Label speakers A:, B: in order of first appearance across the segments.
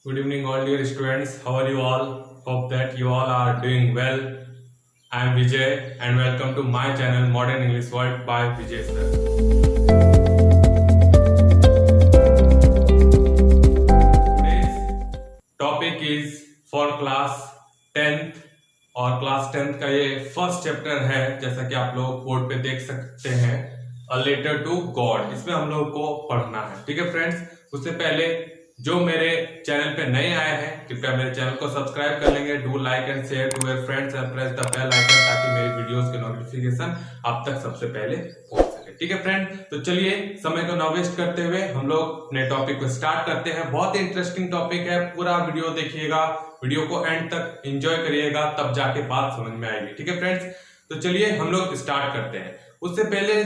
A: Good evening, all dear students. How are you all? Hope that you all are doing well. I am Vijay and welcome to my channel Modern English World by Vijay Sir. Today's topic is for class 10th और class 10th का ये first chapter है, जैसा कि आप लोग board पे देख सकते हैं, अ लेटर टू गॉड। इसमें हम लोग को पढ़ना है। ठीक है फ्रेंड्स, उससे पहले जो मेरे चैनल पे नए आए हैं कृपया मेरे चैनल को सब्सक्राइब कर लेंगे। Do like and share to your friends and press the bell icon ताकि मेरी वीडियोस के नोटिफिकेशन आप तक सबसे पहले पहुंच सके। ठीक है फ्रेंड, तो चलिए समय को ना वेस्ट करते हुए हम लोग अपने टॉपिक को स्टार्ट करते हैं। बहुत ही इंटरेस्टिंग टॉपिक है, पूरा वीडियो देखिएगा, वीडियो को एंड तक एंजॉय करिएगा, तब जाके बात समझ में आएगी। ठीक है फ्रेंड्स, तो चलिए हम लोग स्टार्ट करते हैं। उससे पहले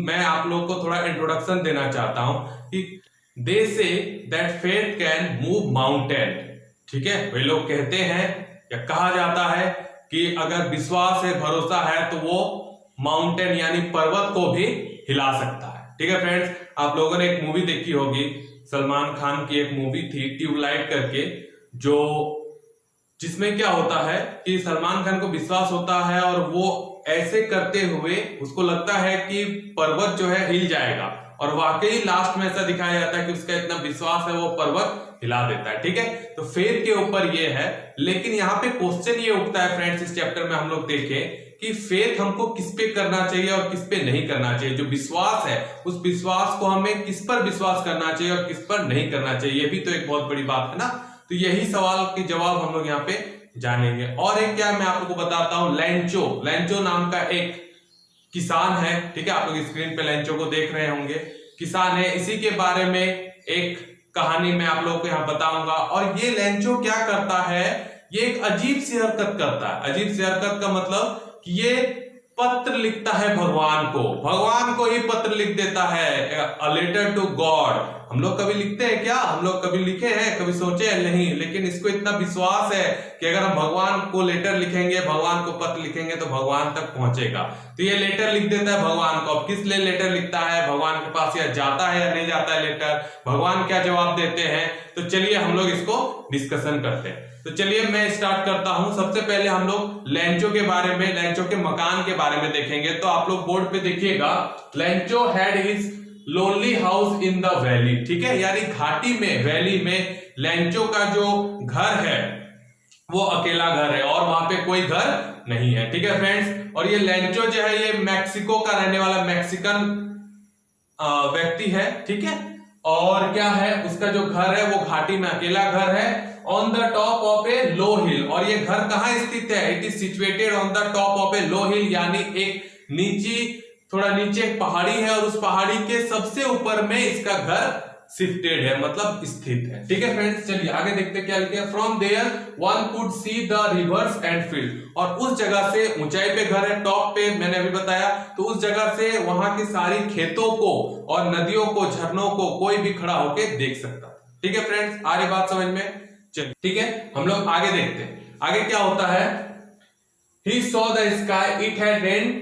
A: मैं आप लोग को थोड़ा इंट्रोडक्शन देना चाहता हूं कि They say that faith can move mountain। ठीक है, वे लोग कहते हैं या कहा जाता है कि अगर विश्वास है, भरोसा है तो वो माउंटेन यानी पर्वत को भी हिला सकता है। ठीक है फ्रेंड्स, आप लोगों ने एक मूवी देखी होगी, सलमान खान की एक मूवी थी ट्यूबलाइट करके, जो जिसमें क्या होता है कि सलमान खान को विश्वास होता है और वो ऐसे करते हुए उसको लगता है कि पर्वत जो है हिल जाएगा, और वाकई लास्ट में ऐसा दिखाया जाता है कि उसका इतना विश्वास है वो पर्वत हिला देता है। ठीक है, तो फेथ के ऊपर ये है। लेकिन यहाँ पे क्वेश्चन ये उठता है फ्रेंड्स, इस चैप्टर में हम लोग देखें कि फेथ हमको किस पे करना चाहिए और किस पे नहीं करना चाहिए। जो विश्वास है उस विश्वास को हमें किस पर विश्वास करना चाहिए और किस पर नहीं करना चाहिए, ये भी तो एक बहुत बड़ी बात है ना। तो यही सवाल के जवाब हम लोग यहाँ पे जानेंगे। और एक क्या मैं आप लोग को बताता हूं, लैंचो नाम का एक किसान है। ठीक है, आप लोग स्क्रीन पे लैंचो को देख रहे होंगे, किसान है। इसी के बारे में एक कहानी मैं आप लोगों को यहाँ बताऊंगा। और ये लैंचो क्या करता है, ये एक अजीब सी हरकत करता है। अजीब सी हरकत का मतलब कि ये पत्र लिखता है भगवान को ही पत्र लिख देता है, अ लेटर टू गॉड। हम लोग कभी लिखते हैं क्या? हम लोग कभी लिखे हैं? कभी सोचे हैं? नहीं। लेकिन इसको इतना विश्वास है कि अगर हम भगवान को लेटर लिखेंगे, भगवान को पत्र लिखेंगे तो भगवान तक पहुंचेगा। तो ये लेटर लिख देता है भगवान को। अब किस लिए लेटर लिखता है, भगवान के पास या जाता है या नहीं जाता है लेटर, भगवान क्या जवाब देते हैं, तो चलिए हम लोग इसको डिस्कशन करते हैं। तो चलिए मैं स्टार्ट करता हूं। सबसे पहले हम लोग लैंचो के बारे में, लैंचो के मकान के बारे में देखेंगे। तो आप लोग बोर्ड पे देखिएगा, लैंचो had his lonely house in the valley. ठीक है, यानी घाटी में, वैली में लैंचो का जो घर है वो अकेला घर है और वहां पे कोई घर नहीं है। ठीक है फ्रेंड्स, और ये लैंचो जो है ये मैक्सिको का रहने वाला मैक्सिकन व्यक्ति है। ठीक है, और क्या है, उसका जो घर है वो घाटी में अकेला घर है, on the top of a low hill. और ये घर कहां स्थित है? It is situated on the top of a low hill, यानी एक थोड़ा नीचे एक पहाड़ी है और उस पहाड़ी के सबसे ऊपर में इसका घर शिफ्टेड है, मतलब स्थित है। ठीक है फ्रेंड्स, चलिए आगे देखते क्या लिखे हैं। From there one could see the rivers and field. और उस जगह से, ऊंचाई पे घर है, टॉप पे मैंने अभी बताया, तो उस जगह से वहां की सारी खेतों को और नदियों को, झरनों को कोई भी खड़ा होके देख सकता था। ठीक है फ्रेंड्स, आ रही बात समझ में? चलिए ठीक है, हम लोग आगे देखते हैं। आगे क्या होता है, he saw the sky it had rain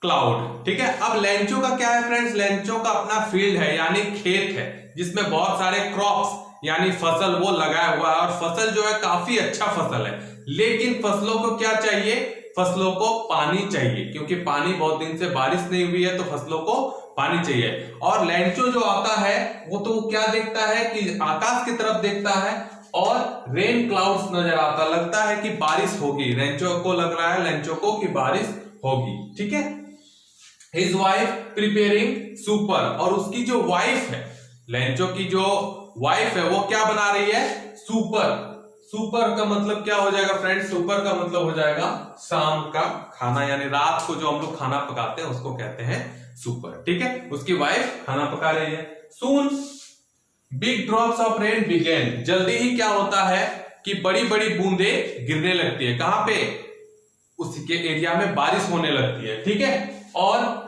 A: cloud. ठीक है, अब लैंचो का क्या है फ्रेंड्स, लैंचो का अपना फील्ड है यानी खेत है, जिसमें बहुत सारे क्रॉप्स यानी फसल वो लगाया हुआ है, और फसल जो है काफी अच्छा फसल है। लेकिन फसलों को क्या चाहिए, फसलों को पानी चाहिए, क्योंकि पानी बहुत दिन से बारिश नहीं हुई है, तो फसलों को पानी चाहिए। और लैंचो जो आता है वो तो क्या देखता है कि आकाश की तरफ देखता है और रेन क्लाउड्स नजर आता, लगता है कि बारिश होगी। लैंचो को लग रहा है, लैंचो को कि बारिश होगी। ठीक है, हिज वाइफ प्रिपेयरिंग सुपर। और उसकी जो वाइफ है, लैंचो की जो वाइफ है वो क्या बना रही है, सुपर। सुपर का मतलब क्या हो जाएगा फ्रेंड्स, सुपर का मतलब हो जाएगा शाम का खाना, यानी रात को जो हम लोग खाना पकाते हैं उसको कहते हैं सुपर। ठीक है, उसकी वाइफ खाना पका रही है। Soon big drops of rain began. जल्दी ही क्या होता है कि बड़ी बड़ी बूंदे गिरने लगती है। कहां पे? उसके एरिया में बारिश होने लगती है। ठीक है, और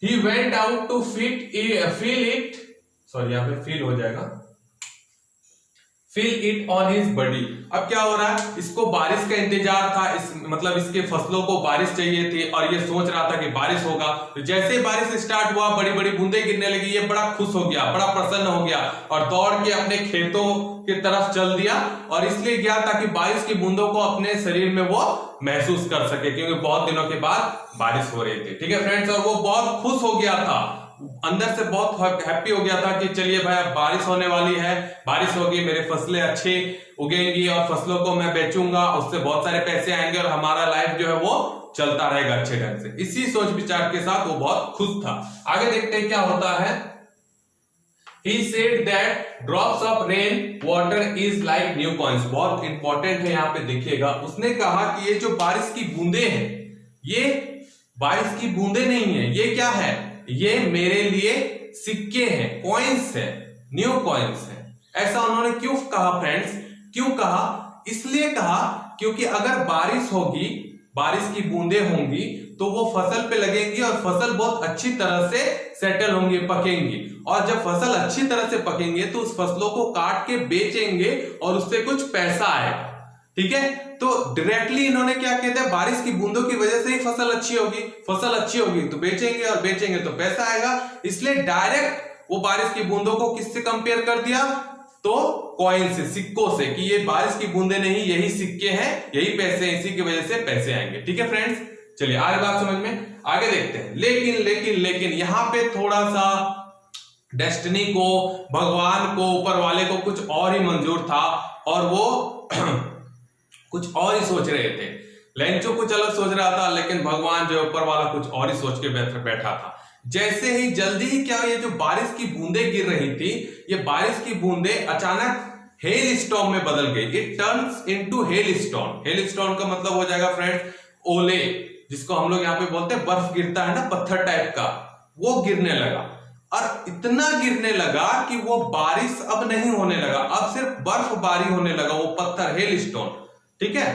A: he went out to feel it, sorry यहाँ पे फील हो जाएगा, fill it on his body। अब क्या हो रहा है, इसको बारिश का इंतजार था, मतलब इसके फसलों को बारिश चाहिए थी और ये सोच रहा था कि बारिश होगा। तो जैसे ही बारिश स्टार्ट हुआ, बड़ी बड़ी बूंदें गिरने लगी, ये बड़ा खुश हो गया, बड़ा प्रसन्न हो गया और दौड़ के अपने खेतों की तरफ चल दिया। और इसलिए गया ताकि बारिश की बूंदों को अपने शरीर में वो महसूस कर सके, क्योंकि बहुत दिनों के बाद बारिश हो रही थी। ठीक है फ्रेंड्स, और वो बहुत खुश हो गया था, अंदर से बहुत हैप्पी हो गया था कि चलिए भाई अब बारिश होने वाली है, बारिश होगी, मेरे फसलें अच्छे उगेंगी और फसलों को मैं बेचूंगा, उससे बहुत सारे पैसे आएंगे और हमारा लाइफ जो है वो चलता रहेगा अच्छे ढंग से। इसी सोच विचार के साथ वो बहुत खुश था। आगे देखते हैं क्या होता है। He said that drops of rain water is like new coins। बहुत इंपॉर्टेंट है, यहाँ पे देखिएगा, उसने कहा कि ये जो बारिश की बूंदे हैं, ये बारिश की बूंदे नहीं है, ये क्या है, ये मेरे लिए सिक्के हैं, कॉइन्स है, न्यू कॉइन्स है। ऐसा उन्होंने क्यों कहा फ्रेंड्स, क्यों कहा, इसलिए कहा क्योंकि अगर बारिश होगी, बारिश की बूंदें होंगी तो वो फसल पे लगेंगी और फसल बहुत अच्छी तरह से सेटल होंगी, पकेंगी। और जब फसल अच्छी तरह से पकेंगे तो उस फसलों को काट के बेचेंगे और उससे कुछ पैसा आएगा। ठीक है, तो डायरेक्टली इन्होंने क्या कहते हैं, बारिश की बूंदों की वजह से ही फसल अच्छी होगी, फसल अच्छी होगी तो बेचेंगे और बेचेंगे तो पैसा आएगा। इसलिए डायरेक्ट वो बारिश की बूंदों को किससे कंपेयर कर दिया, तो कॉइन से, सिक्कों से, कि ये बारिश की बूंदे नहीं, यही सिक्के हैं, यही पैसे हैं, इसी की वजह से पैसे आएंगे। ठीक है फ्रेंड्स, चलिए आगे बात समझ में, आगे देखते हैं। लेकिन लेकिन लेकिन यहां पे थोड़ा सा डेस्टिनी को, भगवान को, ऊपर वाले को कुछ और ही मंजूर था और वो कुछ और ही सोच रहे थे। लेंचो कुछ अलग सोच रहा था, लेकिन भगवान जो ऊपर वाला कुछ और ही सोच के बैठा था। जैसे ही जल्दी ही क्या, ये जो बारिश की बूंदें गिर रही थी, ये बारिश की बूंदें अचानक हेल स्टॉर्म में बदल गई। It turns into hello storm. Hello storm का मतलब हो जाएगा फ्रेंड्स ओले, जिसको हम लोग यहाँ पे बोलते हैं, बर्फ गिरता है ना, पत्थर टाइप का, वो गिरने लगा। और इतना गिरने लगा कि वो बारिश अब नहीं होने लगा, अब सिर्फ बर्फबारी होने लगा, वो पत्थर, हेल स्टोन। ठीक है,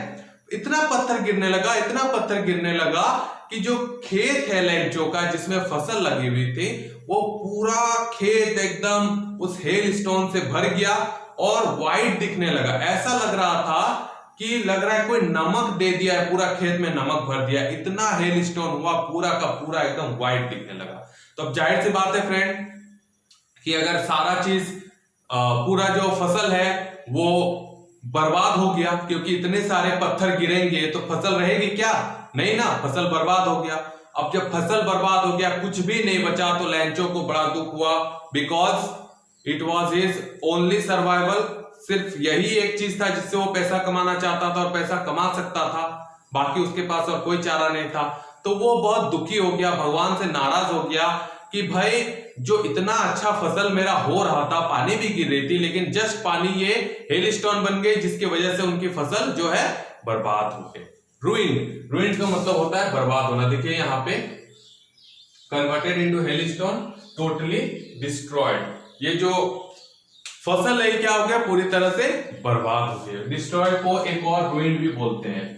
A: इतना पत्थर गिरने लगा, इतना पत्थर गिरने लगा कि जो खेत है लेंचो का, जिसमें फसल लगी हुई थी, वो पूरा खेत एकदम उस हेल स्टोन से भर गया और व्हाइट दिखने लगा। ऐसा लग रहा था कि लग रहा है कोई नमक दे दिया है, पूरा खेत में नमक भर दिया, इतना हेल स्टोन हुआ, पूरा का पूरा एकदम व्हाइट दिखने लगा। तो अब जाहिर सी बात है फ्रेंड कि अगर सारा चीज पूरा जो फसल है वो बर्बाद हो गया, क्योंकि इतने सारे पत्थर गिरेंगे तो फसल रहेगी क्या, नहीं ना, फसल बर्बाद हो गया। अब जब फसल बर्बाद हो गया, कुछ भी नहीं बचा, तो लेंचो को बड़ा दुख हुआ, because it was his only survival. सिर्फ यही एक चीज था जिससे वो पैसा कमाना चाहता था और पैसा कमा सकता था, बाकी उसके पास और कोई चारा नहीं था। तो वो बहुत दुखी हो गया, भगवान से नाराज हो गया कि भाई जो इतना अच्छा फसल मेरा हो रहा था, पानी भी गिर रही थी, लेकिन जस्ट पानी ये हेल स्टोन बन गई, जिसकी वजह से उनकी फसल जो है बर्बाद हो गई। रूइंड, रूइंड का मतलब होता है बर्बाद होना। देखिए यहाँ पे converted into hello stone, totally destroyed. ये जो फसल है क्या हो गया, पूरी तरह से बर्बाद हो गया। डिस्ट्रॉयड को एक और रूइंड भी बोलते हैं,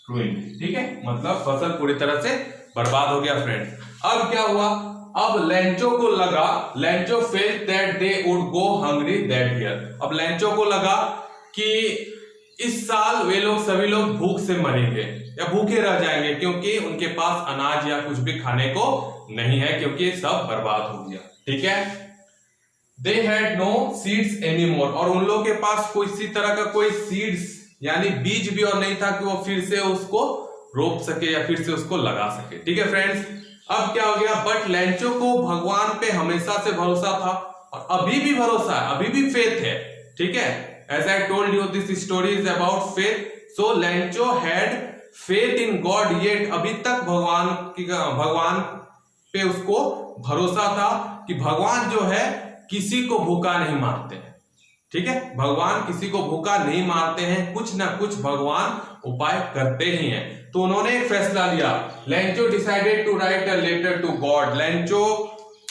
A: रूइंड। ठीक है, मतलब फसल पूरी तरह से बर्बाद हो गया फ्रेंड्स। अब क्या हुआ, अब लेंचो को लगा, Lencho felt that they would go hungry that year. अब लेंचो को लगा कि इस साल वे लोग, सभी लोग भूख से मरेंगे या भूखे रह जाएंगे, क्योंकि उनके पास अनाज या कुछ भी खाने को नहीं है, क्योंकि सब बर्बाद हो गया। ठीक है, they had no seeds anymore, और उन लोगों के पास कोई इसी तरह का कोई सीड्स यानी बीज भी और नहीं था कि वो फिर से उसको रोप सके या फिर से उसको लगा सके। ठीक है फ्रेंड्स, अब क्या हो गया, बट लेंचो को भगवान पे हमेशा से भरोसा था और अभी भी भरोसा है, अभी भी फेथ है। ठीक है, as I told you this story is about faith, so Lencho had faith in God yet. अभी तक भगवान पे उसको भरोसा था कि भगवान जो है किसी को भूखा नहीं मारते हैं। ठीक है, भगवान किसी को भूखा नहीं मारते हैं, कुछ ना कुछ भगवान उपाय करते ही हैं। तो उन्होंने एक फैसला लिया, Lencho decided to write a letter to God. Lencho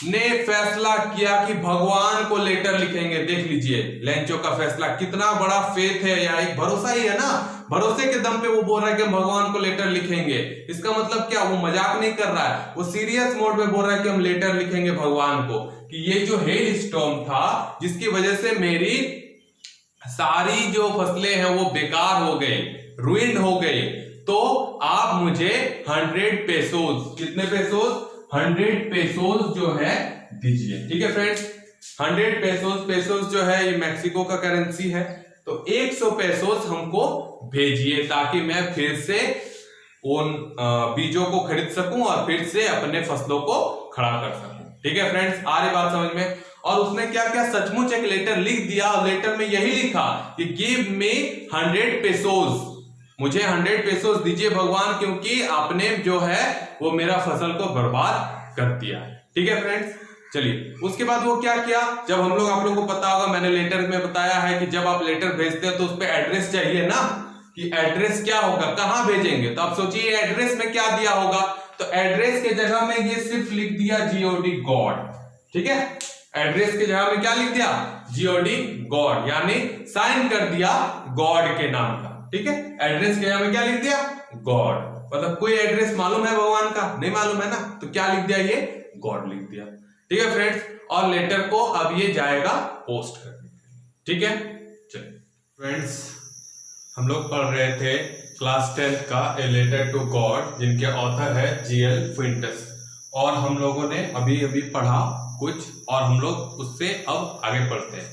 A: ने फैसला किया कि भगवान को लेटर लिखेंगे। देख लीजिए लेंचो का फैसला, कितना बड़ा फेथ है, या एक भरोसा ही है ना, भरोसे के दम पे वो बोल रहा है कि भगवान को लेटर लिखेंगे। इसका मतलब क्या, वो मजाक नहीं कर रहा है, वो सीरियस मोड में बोल रहा है कि हम लेटर लिखेंगे भगवान को, कि ये जो हेल स्टॉर्म था जिसकी वजह से मेरी सारी जो फसलें हैं वो बेकार हो गई, रुइंड हो गई, तो आप मुझे 100 पेसोस, कितने पेसोस? 100 पेसोस जो है दीजिए। ठीक है फ्रेंड्स, 100 पेसोस, पेसोस जो है ये मैक्सिको का करेंसी है, तो 100 पेसोस हमको भेजिए ताकि मैं फिर से उन बीजों को खरीद सकूं और फिर से अपने फसलों को खड़ा कर सकूं। ठीक है फ्रेंड्स, आ रही बात समझ में? और उसने क्या क्या सचमुच एक लेटर लिख दिया और लेटर में यही लिखा कि गिव मी 100 पेसोस, मुझे 100 पेसोस दीजिए भगवान, क्योंकि आपने जो है वो मेरा फसल को बर्बाद कर दिया। ठीक है फ्रेंड्स, चलिए उसके बाद वो क्या किया, जब हम लोग, आप लोगों को पता होगा, मैंने लेटर में बताया है कि जब आप लेटर भेजते हो तो उस पर एड्रेस चाहिए ना, कि एड्रेस क्या होगा, कहां भेजेंगे। तो आप सोचिए एड्रेस में क्या दिया होगा, तो एड्रेस के जगह में ये सिर्फ लिख दिया जीओडी गॉड। ठीक है, एड्रेस के जगह में क्या लिख दिया? जीओडी गॉड, यानी साइन कर दिया गॉड के नाम का। ठीक है, एड्रेस के जगह में क्या लिख दिया? गॉड। मतलब कोई एड्रेस मालूम है भगवान का? नहीं मालूम है ना, तो क्या लिख दिया? ये गॉड लिख दिया। ठीक है फ्रेंड्स, और लेटर को अब ये जाएगा पोस्ट करने। ठीक है, चलिए फ्रेंड्स, हम लोग पढ़ रहे थे क्लास 10th का ए लेटर टू गॉड, जिनके ऑथर है जीएल फ्विंटस, और हम लोगों ने अभी अभी पढ़ा कुछ, और हम लोग उससे अब आगे पढ़ते हैं।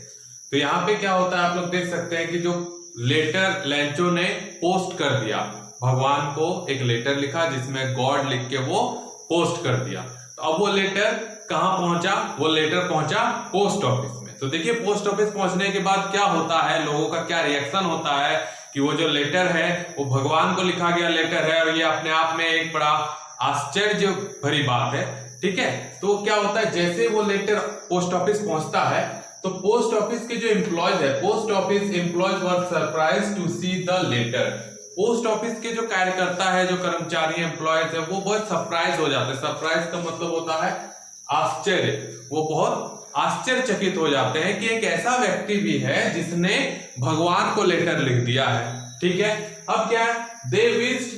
A: तो यहाँ पे क्या होता है, आप लोग देख सकते हैं कि जो लेटर लेंचो ने पोस्ट कर दिया, भगवान को एक लेटर लिखा जिसमें गॉड लिख के वो पोस्ट कर दिया। तो अब वो लेटर कहां पहुंचा? वो लेटर पहुंचा पोस्ट ऑफिस में। तो देखिए पोस्ट ऑफिस पहुंचने के बाद क्या होता है, लोगों का क्या रिएक्शन होता है कि वो जो लेटर है वो भगवान को लिखा गया लेटर है, और ये अपने आप में एक बड़ा आश्चर्य भरी बात है। ठीक है, तो क्या होता है, जैसे वो लेटर पोस्ट ऑफिस पहुंचता है तो पोस्ट ऑफिस के जो एम्प्लॉयज है, post office employees were surprise to see the letter. Post office के जो कार्यकर्ता है, जो कर्मचारी एम्प्लॉयज है, वो बहुत सरप्राइज हो जाते हैं। सरप्राइज का मतलब होता है आश्चर्य, वो बहुत आश्चर्यचकित हो जाते हैं कि एक ऐसा व्यक्ति भी है जिसने भगवान को लेटर लिख दिया है। ठीक है, अब क्या है, they wished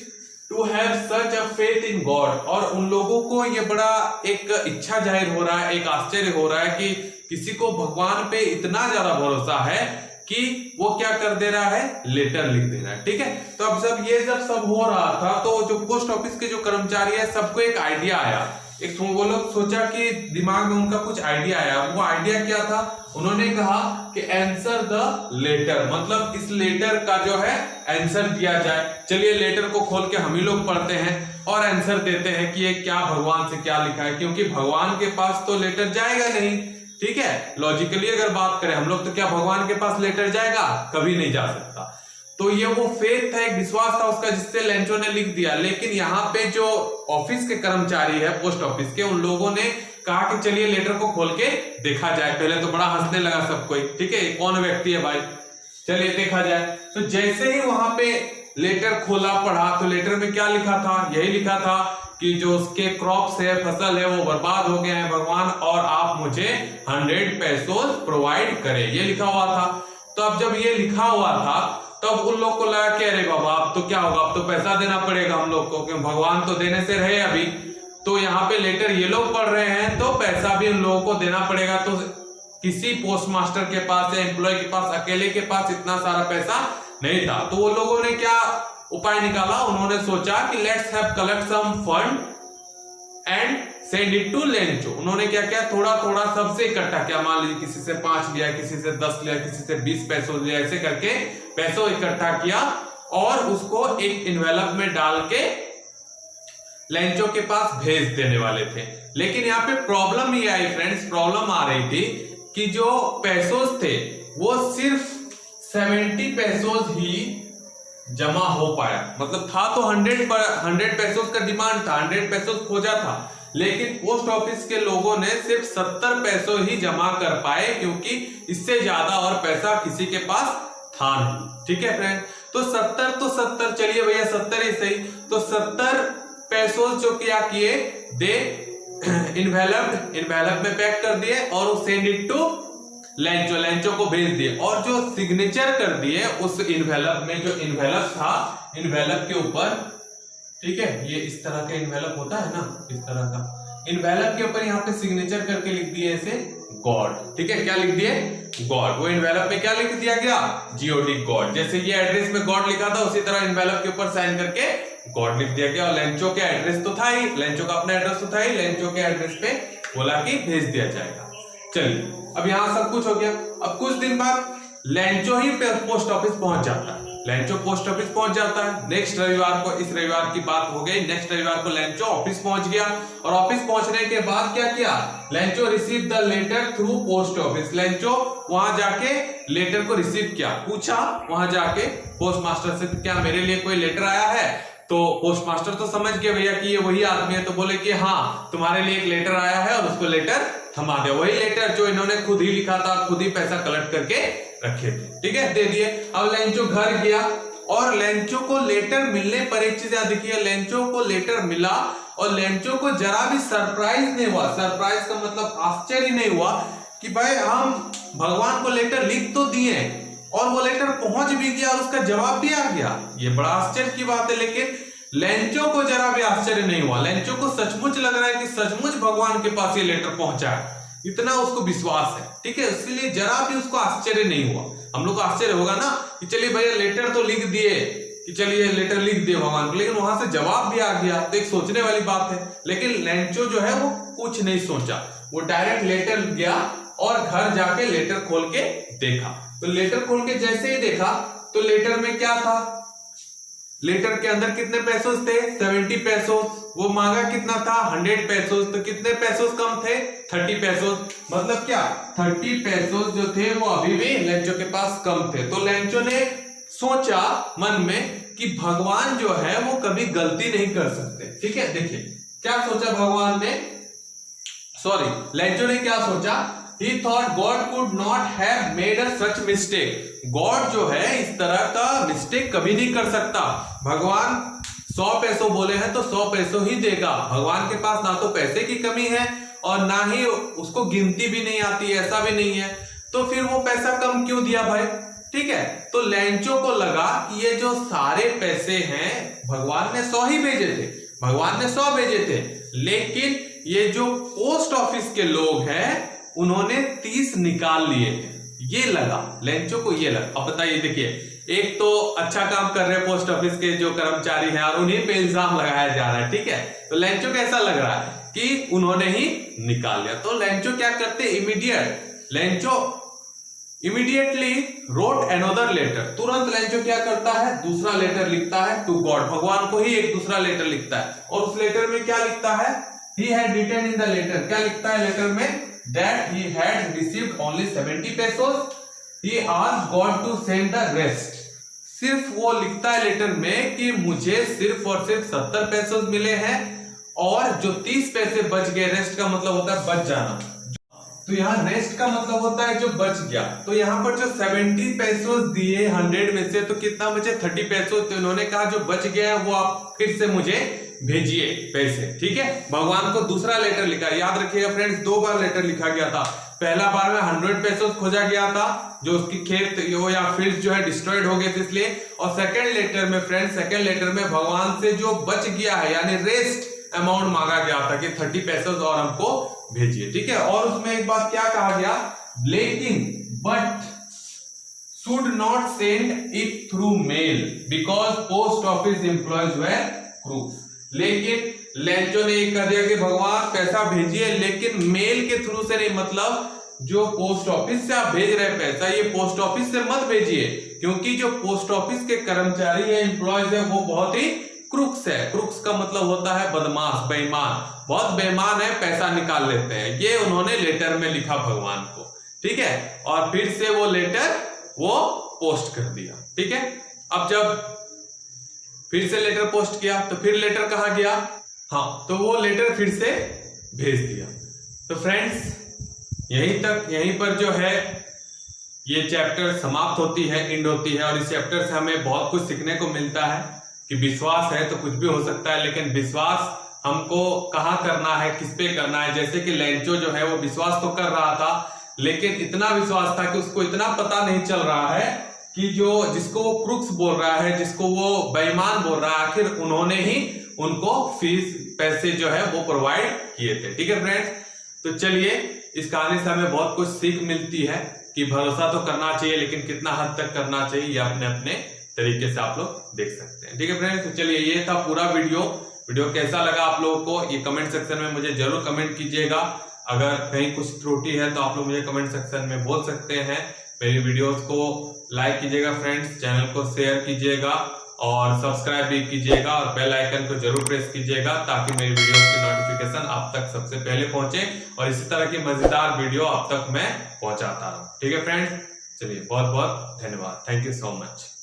A: to have such a faith in God, और उन लोगों को ये बड़ा एक इच्छा जाहिर हो रहा है, एक आश्चर्य हो रहा है कि किसी को भगवान पे इतना ज्यादा भरोसा है कि वो क्या कर दे रहा है, लेटर लिख दे रहा है। ठीक है, तो अब जब सब हो रहा था तो जो पोस्ट ऑफिस के जो कर्मचारी है, सबको एक आइडिया आया, एक वो लोग सोचा कि दिमाग में उनका कुछ आइडिया आया। वो आइडिया क्या था, उन्होंने कहा कि आंसर द लेटर, मतलब इस लेटर का जो है आंसर दिया जाए। चलिए लेटर को खोल के हम ही लोग पढ़ते हैं और आंसर देते हैं कि ये क्या भगवान से क्या लिखा है, क्योंकि भगवान के पास तो लेटर जाएगा नहीं। ठीक है, लॉजिकली अगर बात करें हम लोग, तो क्या भगवान के पास लेटर जाएगा? कभी नहीं जा सकता। तो ये वो फेथ था, एक विश्वास था उसका, जिससे लेंचो ने लिख दिया। लेकिन यहाँ पे जो ऑफिस के कर्मचारी है, पोस्ट ऑफिस के, उन लोगों ने कहा कि चलिए लेटर को खोल के देखा जाए। पहले तो बड़ा हंसने लगा सब कोई, ठीक है, कौन व्यक्ति है भाई, चलिए देखा जाए। तो जैसे ही वहां पे लेटर खोला, पढ़ा, तो लेटर में क्या लिखा था, यही लिखा था कि जो उसके क्रॉप्स है, फसल है, वो बर्बाद हो गए हैं भगवान, और आप मुझे 100 पेसोस प्रोवाइड करें, ये लिखा हुआ था। तो अब जब ये लिखा हुआ था तब उन लोग को लगा कि अरे बाबा अब तो क्या होगा, अब तो पैसा देना पड़ेगा हम लोग को, क्योंकि भगवान तो देने से रहे अभी। तो यहाँ पे लेटर ये लोग पढ़ रहे हैं तो पैसा भी उन लोगों को देना पड़ेगा। तो किसी पोस्ट मास्टर के पास या एम्प्लॉय के पास, अकेले के पास इतना सारा पैसा नहीं था। तो वो लोगों ने क्या उपाय निकाला, उन्होंने सोचा कि let's have collect some fund and send it to Lencho. उन्होंने क्या किया, थोड़ा थोड़ा सबसे इकट्ठा किया। मान लीजिए किसी से 5 लिया, किसी से 10 लिया, किसी से 20 पैसों लिया, ऐसे करके पैसों इकट्ठा किया और उसको एक इन्वेलप में डाल के लेंचो के पास भेज देने वाले थे। लेकिन यहाँ पे प्रॉब्लम ये आई फ्रेंड्स, प्रॉब्लम आ रही थी कि जो पैसोस थे वो सिर्फ 70 पैसोस ही जमा हो पाया। मतलब था तो 100 पैसोस का डिमांड था, 100 पैसोस खोजा था, लेकिन पोस्ट ऑफिस के लोगों ने सिर्फ 70 पैसों ही जमा कर पाए, क्योंकि इससे ज्यादा और पैसा किसी के पास था नहीं। ठीक है फ्रेंड, तो 70 चलिए भैया 70 ही सही। तो 70 पैसों जो क्या किए, दे इन्वेलप में पैक कर दिए और सेंड इट टू लेंचो को भेज दिए, और जो सिग्नेचर कर दिए उस इन्वेलप में, जो इन्वेलप था, इन्वेलप के ऊपर, ठीक है, ये इस तरह का इन्वेलप होता है ना, इस तरह का इन्वेलप के ऊपर यहाँ पे सिग्नेचर करके लिख दिए ऐसे गॉड। ठीक है, क्या लिख दिए, गॉड। वो एनवेलप में क्या लिख दिया गया, जीओडी गॉड। जैसे ये एड्रेस में गॉड लिखा था उसी तरह एनवेलप के ऊपर साइन करके गॉड लिख दिया गया। और लेंचो के एड्रेस तो था ही, लेंचो का अपना एड्रेस तो था ही, लेंचो के एड्रेस पे बोला कि भेज दिया जाएगा। चलिए अब यहाँ सब कुछ हो गया। अब कुछ दिन बाद लेंचो ही पोस्ट ऑफिस पहुंच जाता है, लेंचो पोस्ट ऑफिस पहुंच जाता है। नेक्स्ट रविवार को, इस रविवार की बात हो गई, नेक्स्ट रविवार को लेंचो ऑफिस पहुंच गया। और ऑफिस पहुंचने के बाद क्या किया, Lencho receive the letter through post office. Lencho वहां जाके लेटर को रिसीव किया, पूछा वहां जाके पोस्ट मास्टर से क्या मेरे लिए कोई लेटर आया है। तो पोस्ट मास्टर तो समझ गए भैया कि ये वही आदमी है, तो बोले कि हाँ तुम्हारे लिए एक लेटर आया है, और उसको लेटर थमा दे। वही लेटर जो इन्होंने खुद ही लिखा था, खुद ही पैसा कलेक्ट करके रखे थे, ठीक है, दे दिए। अब लेंचो घर गया और लेंचो को लेटर मिलने पर एक चीज याद रखिए, लेंचो को लेटर मिला और लेंचो को जरा भी सरप्राइज नहीं हुआ। सरप्राइज का मतलब आश्चर्य नहीं हुआ कि भाई हम भगवान को लेटर लिख तो दिए और वो लेटर पहुंच भी गया और उसका जवाब भी आ गया। ये बड़ा आश्चर्य की बात है। लेकिन लेंचो को जरा भी आश्चर्य नहीं हुआ। लेंचो को सचमुच लग रहा है कि सचमुच भगवान के पास ये लेटर पहुंचा है, इतना उसको विश्वास है, ठीक है, इसलिए जरा भी उसको आश्चर्य नहीं हुआ। हम लोग को आश्चर्य होगा ना कि चलिए भैया लेटर तो लिख दिए, कि चलिए लेटर लिख दिए भगवान को, लेकिन वहां से जवाब भी आ गया, तो एक सोचने वाली बात है। लेकिन लेंचो जो है वो कुछ नहीं सोचा, वो डायरेक्ट लेटर गया और घर जाके लेटर खोल के देखा। तो लेटर खोल के जैसे ही देखा तो लेटर में क्या था, लेटर के अंदर कितने पैसों थे, 70 पैसों। वो मांगा कितना था, 100 पैसों। तो कितने पैसों कम थे, 30 पैसों। मतलब क्या, 30 पैसों जो थे वो अभी भी लेंचो के पास कम थे। तो लेंचो ने सोचा मन में कि भगवान जो है वो कभी गलती नहीं कर सकते, ठीक है। देखिए क्या सोचा भगवान ने, सॉरी लेंचो ने क्या सोचा, He thought God could not have made a such mistake. God जो है इस तरह का मिस्टेक कभी नहीं कर सकता। भगवान 100 पैसों बोले हैं तो 100 पैसों ही देगा। भगवान के पास ना तो पैसे की कमी है और ना ही उसको गिनती भी नहीं आती, ऐसा भी नहीं है, तो फिर वो पैसा कम क्यों दिया भाई, ठीक है। तो लेंचो को लगा कि ये जो सारे पैसे हैं भगवान ने 100 ही भेजे थे, भगवान ने 100 भेजे थे, लेकिन ये जो पोस्ट ऑफिस के लोग हैं उन्होंने 30 निकाल लिए हैं। ये लगा लेंचो को, ये लगा। अब बताइए, देखिए एक तो अच्छा काम कर रहे पोस्ट ऑफिस के जो कर्मचारी हैं और उन्हीं पे इल्जाम लगाया जा रहा है, ठीक है। तो लेंचो को ऐसा लग रहा है कि उन्होंने ही निकाल लिया। तो लेंचो क्या करते, Lencho immediately wrote another letter. तुरंत लेंचो क्या करता है, दूसरा लेटर लिखता है टू गॉड, भगवान को ही एक दूसरा लेटर लिखता है। और उस लेटर में क्या लिखता है, he had written in the letter, क्या लिखता है लेटर में, that he had received only 70 pesos, he asked God to send the rest। सिर्फ वो लिखता है लेटर में कि मुझे सिर्फ और सिर्फ 70 पैसे मिले हैं और जो 30 पैसे बच गए, रेस्ट का मतलब होता है बच जाना, तो यहाँ रेस्ट का मतलब होता है जो बच गया। तो यहाँ पर जो 70 पैसे दिए 100 में से, तो कितना बचे, 30 पैसे। तो इन्होंने कहा जो बच गया है वो आप फिर से मुझे भेजिए पैसे, ठीक है। भगवान को दूसरा लेटर लिखा, याद रखिएगा फ्रेंड्स 2 बार लेटर लिखा गया था। पहला बार में 100 पैसे खोजा गया था, जो उसकी खेत या फील्ड जो है डिस्ट्रॉयड हो गए थे इसलिए। और सेकंड लेटर में फ्रेंड्स, सेकंड लेटर में भगवान से जो बच गया है यानी रेस्ट अमाउंट मांगा गया था कि 30 पैसे और हमको भेजिए, ठीक है। और उसमें एक बात क्या कहा गया, लेकिन but should not send it through mail because post office employees were crooks. लेकिन लेंचो ने कह दिया कि भगवान पैसा भेजिए, लेकिन मेल के थ्रू से नहीं, मतलब जो पोस्ट ऑफिस से आप भेज रहे पैसा, ये पोस्ट ऑफिस से मत भेजिए, क्योंकि जो पोस्ट ऑफिस के कर्मचारी है, एम्प्लॉयज है, वो बहुत ही क्रूक्स है। क्रूक्स का मतलब होता है बदमाश, बेईमान, बहुत बेईमान है, पैसा निकाल लेते हैं। ये उन्होंने लेटर में लिखा भगवान को, ठीक है। और फिर से वो लेटर वो पोस्ट कर दिया, ठीक है। अब जब फिर से लेटर पोस्ट किया तो फिर लेटर कहा गया, हाँ, तो वो लेटर फिर से भेज दिया। तो फ्रेंड्स यहीं पर जो है ये चैप्टर समाप्त होती है, एंड होती है। और इस चैप्टर से हमें बहुत कुछ सीखने को मिलता है कि विश्वास है तो कुछ भी हो सकता है, लेकिन विश्वास हमको कहाँ करना है, किस पे करना है। जैसे कि लेंचो जो है वो विश्वास तो कर रहा था, लेकिन इतना विश्वास था कि उसको इतना पता नहीं चल रहा है कि जिसको वो क्रूक्स बोल रहा है, जिसको वो बेईमान बोल रहा है, आखिर उन्होंने ही उनको फीस पैसे जो है वो प्रोवाइड किए थे, ठीक है फ्रेंड्स। तो चलिए इस कहानी से हमें बहुत कुछ सीख मिलती है कि भरोसा तो करना चाहिए, लेकिन कितना हद तक करना चाहिए ये अपने अपने तरीके से आप लोग देख सकते हैं। ठीक है फ्रेंड्स, तो चलिए ये था पूरा वीडियो कैसा लगा आप लोगों को ये कमेंट सेक्शन में मुझे जरूर कमेंट कीजिएगा। अगर कहीं कुछ त्रुटि है तो आप लोग मुझे कमेंट सेक्शन में बोल सकते हैं। मेरी वीडियोस को लाइक कीजिएगा फ्रेंड्स, चैनल को शेयर कीजिएगा और सब्सक्राइब भी कीजिएगा और बेल आइकन को जरूर प्रेस कीजिएगा ताकि मेरी वीडियोस की नोटिफिकेशन आप तक सबसे पहले पहुंचे और इसी तरह की मजेदार वीडियो आप तक मैं पहुंचाता रहूं। ठीक है फ्रेंड्स, चलिए बहुत बहुत धन्यवाद। Thank you so much.